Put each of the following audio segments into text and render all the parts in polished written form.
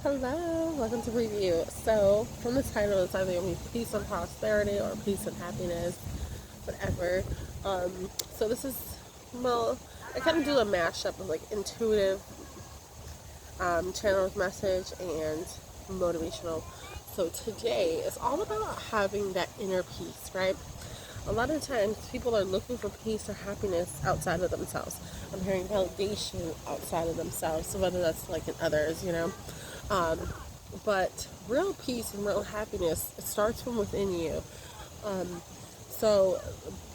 Hello, welcome to Briyview. So, from the title, it's either going to be peace and prosperity or peace and happiness, whatever. So this is, well, I kind of do a mashup of like intuitive channeled message and motivational. So today is all about having that inner peace, right? A lot of times people are looking for peace or happiness outside of themselves. I'm hearing validation outside of themselves, so whether that's like in others. Um, but real peace and real happiness, it starts from within you. So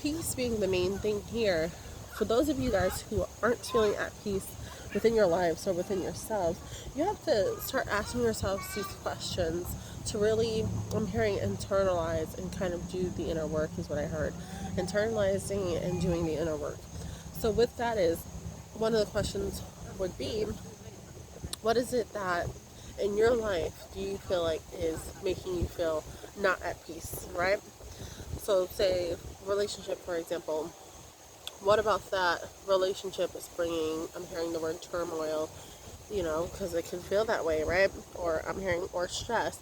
peace being the main thing here, for those of you guys who aren't feeling at peace within your lives or within yourselves, you have to start asking yourselves these questions to really, I'm hearing internalize and kind of do the inner work is what I heard. Internalizing and doing the inner work. So with that is, one of the questions would be, what is it that in your life do you feel like is making you feel not at peace, right? So say relationship, for example. What about that relationship is bringing, I'm hearing the word turmoil, because it can feel that way, right? Or I'm hearing, or stress.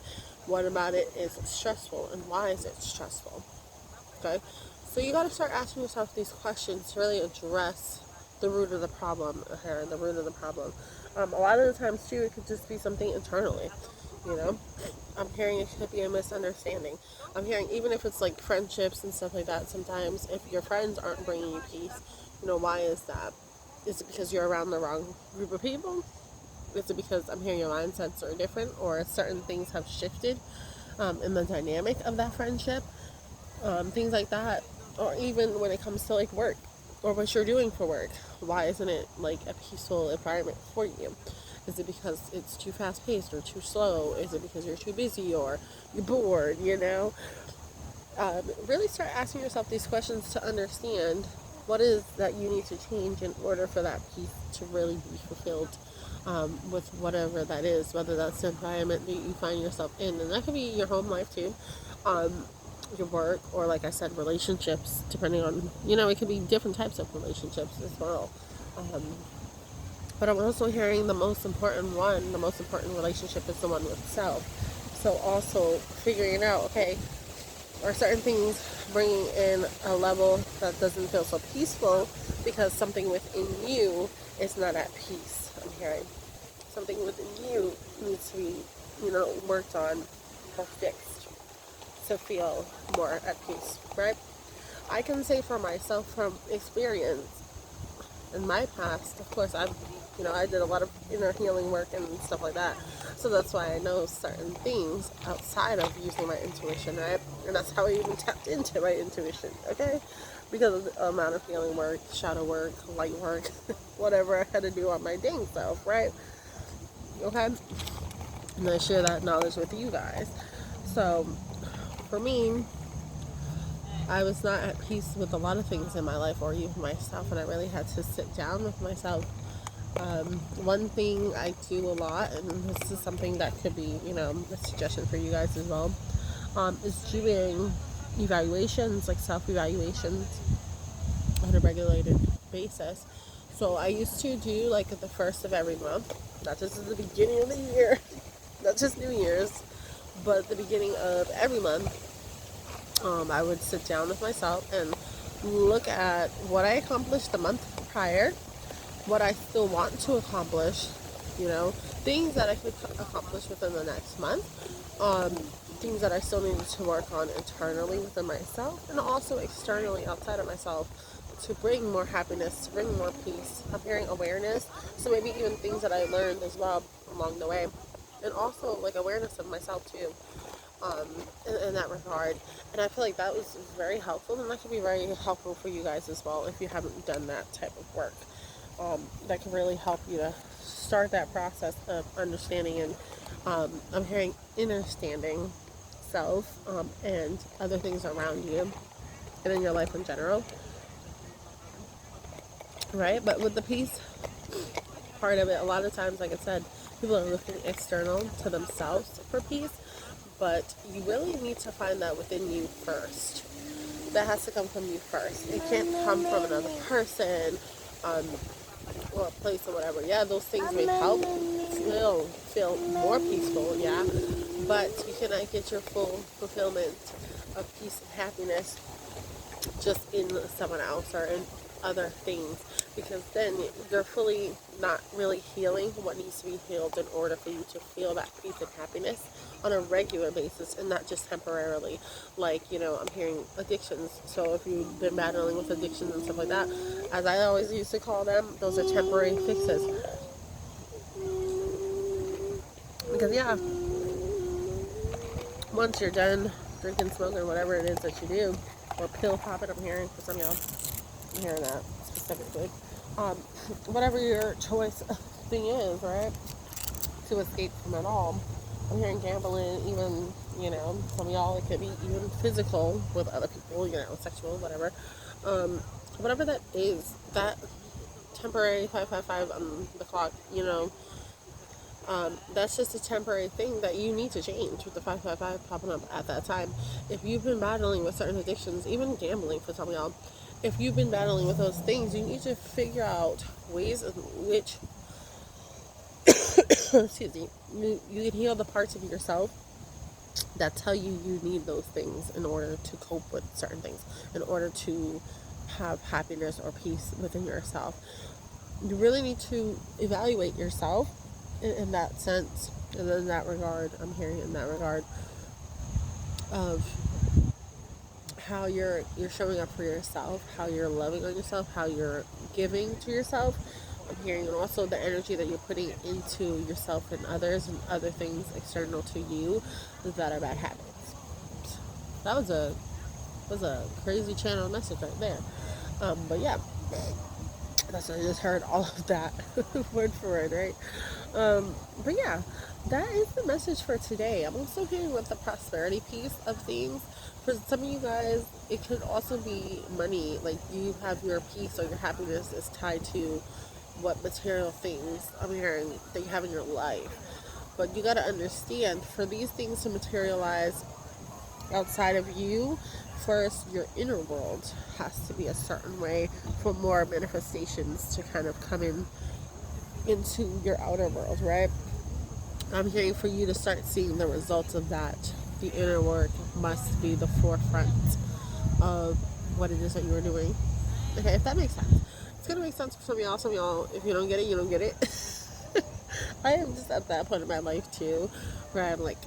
What about it is stressful, and why is it stressful? Okay? So you got to start asking yourself these questions to really address the root of the problem here, the root of the problem. A lot of the times, too, it could just be something internally, you know? I'm hearing it could be a misunderstanding. I'm hearing even if it's like friendships and stuff like that, sometimes if your friends aren't bringing you peace, why is that? Is it because you're around the wrong group of people? Is it because I'm hearing your mindsets are different or certain things have shifted in the dynamic of that friendship? Things like that. Or even when it comes to like work or what you're doing for work. Why isn't it like a peaceful environment for you? Is it because it's too fast paced or too slow? Is it because you're too busy or you're bored, Really start asking yourself these questions to understand what is that you need to change in order for that peace to really be fulfilled with whatever that is, whether that's the environment that you find yourself in. And that could be your home life too, your work, or like I said, relationships, depending on, it could be different types of relationships as well. But I'm also hearing the most important relationship is the one with self. So also figuring out, okay, are certain things bringing in a level that doesn't feel so peaceful because something within you is not at peace. I'm hearing something within you needs to be, worked on or fixed to feel more at peace, right? I can say for myself from experience in my past, of course, I did a lot of inner healing work and stuff like that. So that's why I know certain things outside of using my intuition, right? And that's how I even tapped into my intuition, okay? Because of the amount of healing work, shadow work, light work, whatever I had to do on my dang self, right? Okay? And I share that knowledge with you guys. So, for me, I was not at peace with a lot of things in my life or even myself, and I really had to sit down with myself. One thing I do a lot, and this is something that could be, a suggestion for you guys as well, is doing evaluations, like self-evaluations on a regulated basis. So I used to do like at the first of every month, not just at the beginning of the year, not just New Year's, but at the beginning of every month, I would sit down with myself and look at what I accomplished the month prior, what I still want to accomplish, things that I could accomplish within the next month, things that I still needed to work on internally within myself and also externally outside of myself to bring more happiness, to bring more peace. I'm hearing awareness, so maybe even things that I learned as well along the way, and also like awareness of myself too. In that regard, and I feel like that was very helpful, and that could be very helpful for you guys as well if you haven't done that type of work. That can really help you to start that process of understanding and I'm hearing understanding self and other things around you and in your life in general, right? But with the peace part of it, a lot of times, like I said, people are looking external to themselves for peace, but you really need to find that within you first. That has to come from you first. It can't come from another person or a place or whatever. Yeah, those things may help. It's will feel more peaceful, yeah, but you cannot get your full fulfillment of peace and happiness just in someone else or in other things, because then you're fully not really healing what needs to be healed in order for you to feel that peace and happiness on a regular basis and not just temporarily. Like, I'm hearing addictions. So if you've been battling with addictions and stuff like that, as I always used to call them, those are temporary fixes. Because yeah, once you're done drinking, smoking, whatever it is that you do, or pill popping, I'm hearing for some of y'all, I'm hearing that specifically. Whatever your choice thing is, right, to escape from it all. I'm hearing gambling, even, some of y'all, it could be even physical with other people, sexual, whatever. Whatever that is, that temporary 555 on the clock, that's just a temporary thing that you need to change with the 555 popping up at that time. If you've been battling with certain addictions, even gambling for some of y'all, if you've been battling with those things, you need to figure out ways in which excuse me, you can heal the parts of yourself that tell you need those things in order to cope with certain things, in order to have happiness or peace within yourself. You really need to evaluate yourself in that sense, and in that regard, I'm hearing in that regard of how you're showing up for yourself, how you're loving on yourself, how you're giving to yourself. I'm hearing, and also the energy that you're putting into yourself and others and other things external to you that are bad habits. That was a crazy channel message right there. But yeah, that's what I just heard all of that word for word, right? But yeah, that is the message for today. I'm also hearing with the prosperity piece of things. For some of you guys, it could also be money. Like, you have your peace or your happiness is tied to what material things I'm hearing that you have in your life. But you got to understand, for these things to materialize outside of you, first your inner world has to be a certain way for more manifestations to kind of come into your outer world, right? I'm hearing for you to start seeing the results of that. The inner work must be the forefront of what it is that you are doing. Okay, if that makes sense. It's going to make sense for some of y'all. Some of y'all, if you don't get it, you don't get it. I am just at that point in my life too, where I'm like,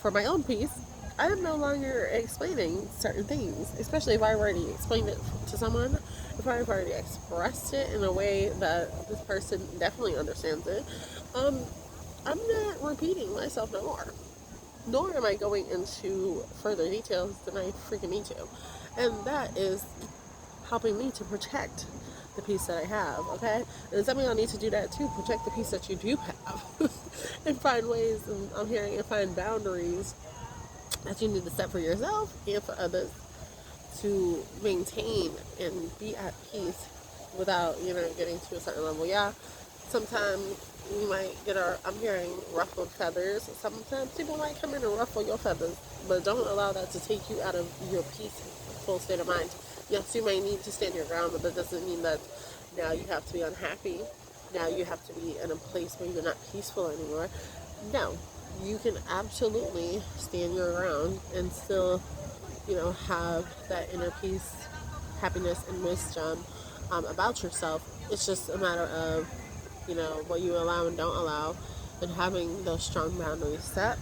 for my own peace, I am no longer explaining certain things, especially if I've already explained it to someone, if I've already expressed it in a way that this person definitely understands it. I'm not repeating myself no more, nor am I going into further details than I freaking need to, and that is helping me to protect the peace that I have, okay? And some of y'all need to do that too, protect the peace that you do have, and find ways, and I'm hearing, and find boundaries that you need to set for yourself and for others to maintain and be at peace without, getting to a certain level. Yeah, sometimes we might get I'm hearing ruffled feathers. Sometimes people might come in and ruffle your feathers, but don't allow that to take you out of your peaceful state of mind. Yes, you may need to stand your ground, but that doesn't mean that now you have to be unhappy. Now you have to be in a place where you're not peaceful anymore. No, you can absolutely stand your ground and still, have that inner peace, happiness, and wisdom about yourself. It's just a matter of, what you allow and don't allow, and having those strong boundaries set,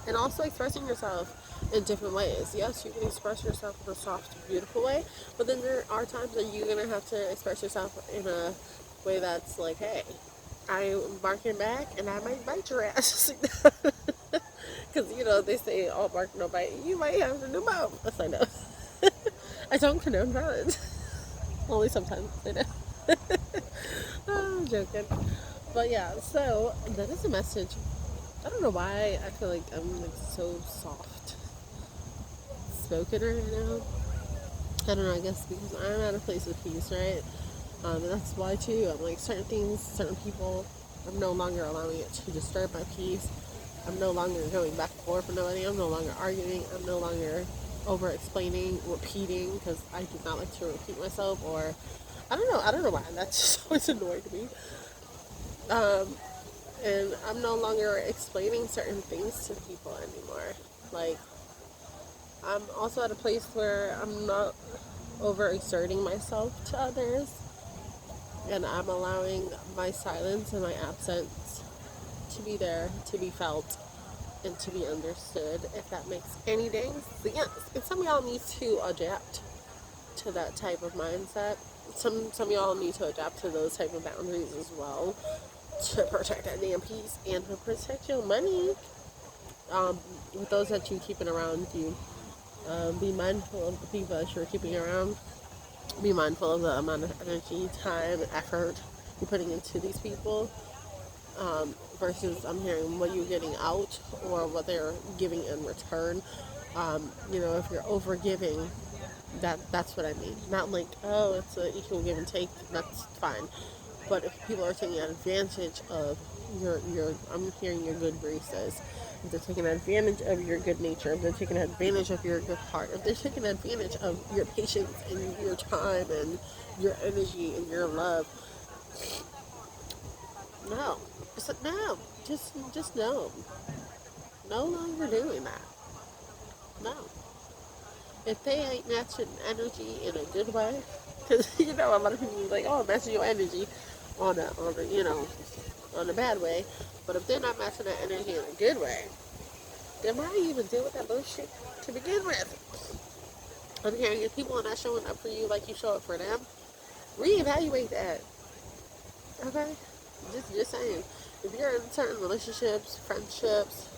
and also expressing yourself in different ways. Yes, you can express yourself in a soft, beautiful way, but then there are times that you're going to have to express yourself in a way that's like, hey, I'm barking back and I might bite your ass. Because, they say all bark, no bite. You might have to do both. Yes, I know. I don't condone violence. Only sometimes, I know. I'm joking. But yeah, so that is a message. I don't know why I feel like I'm so soft spoken right now. I don't know, I guess because I'm at a place of peace, right? And that's why too, I'm like, certain things, certain people, I'm no longer allowing it to disturb my peace. I'm no longer going back and forth with nobody. I'm no longer arguing. I'm no longer over explaining, repeating, because I do not like to repeat myself, or I don't know why. That's just always annoyed me. And I'm no longer explaining certain things to people anymore. Like, I'm also at a place where I'm not overexerting myself to others, and I'm allowing my silence and my absence to be there, to be felt, and to be understood, if that makes any dang sense. And some of y'all need to adapt to that type of mindset. Some of y'all need to adapt to those type of boundaries as well, to protect that damn peace and to protect your money. With those that you keeping around you, be mindful of the people that you're keeping around. Be mindful of the amount of energy, time, and effort you're putting into these people, versus I'm hearing what you're getting out or what they're giving in return. If you're over giving, that's what I mean. Not like, oh, it's an equal give and take. That's fine. But if people are taking advantage of your I'm hearing your good graces. If they're taking advantage of your good nature, if they're taking advantage of your good heart, if they're taking advantage of your patience and your time and your energy and your love, no. No. Just no. No longer doing that. No. If they ain't matching energy in a good way, because a lot of people be like, oh, matching your energy on a bad way. But if they're not matching that energy in a good way, then why even deal with that bullshit to begin with? I'm hearing if people are not showing up for you like you show up for them, reevaluate that. Okay? Just saying. If you're in certain relationships, friendships,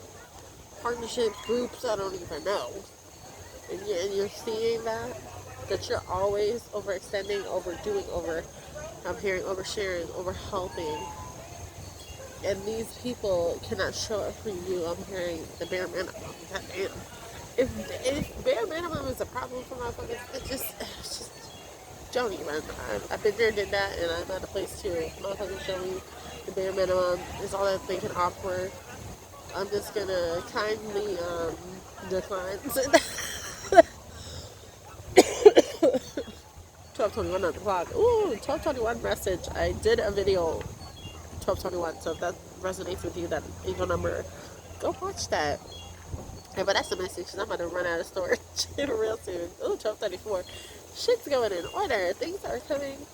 partnerships, groups, I don't even know, and you're seeing that you're always overextending, overdoing, I'm hearing oversharing, overhelping, and these people cannot show up for you. I'm hearing the bare minimum. Goddamn. If bare minimum is a problem for motherfuckers, it's just don't even. I've been there, did that, and I'm at a place too. Motherfuckers show me the bare minimum is all that they can offer. I'm just gonna kindly decline. 12:21 on the clock. Ooh, 12:21 message. I did a video 12:21, so if that resonates with you, that angel number, go watch that. Yeah, but that's the message, because I'm about to run out of storage real soon. Ooh, 12:34. Shit's going in order. Things are coming.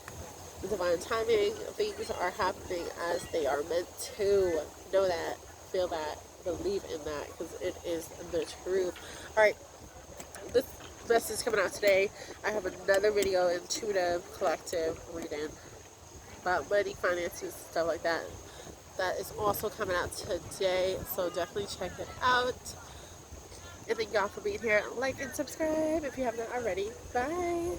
The divine timing. Things are happening as they are meant to. Know that. Feel that. Believe in that, because it is the truth. Alright, this message coming out today. I have another video, intuitive, collective reading about money, finances, stuff like that. That is also coming out today, so definitely check it out. And thank y'all for being here. Like and subscribe if you haven't already. Bye.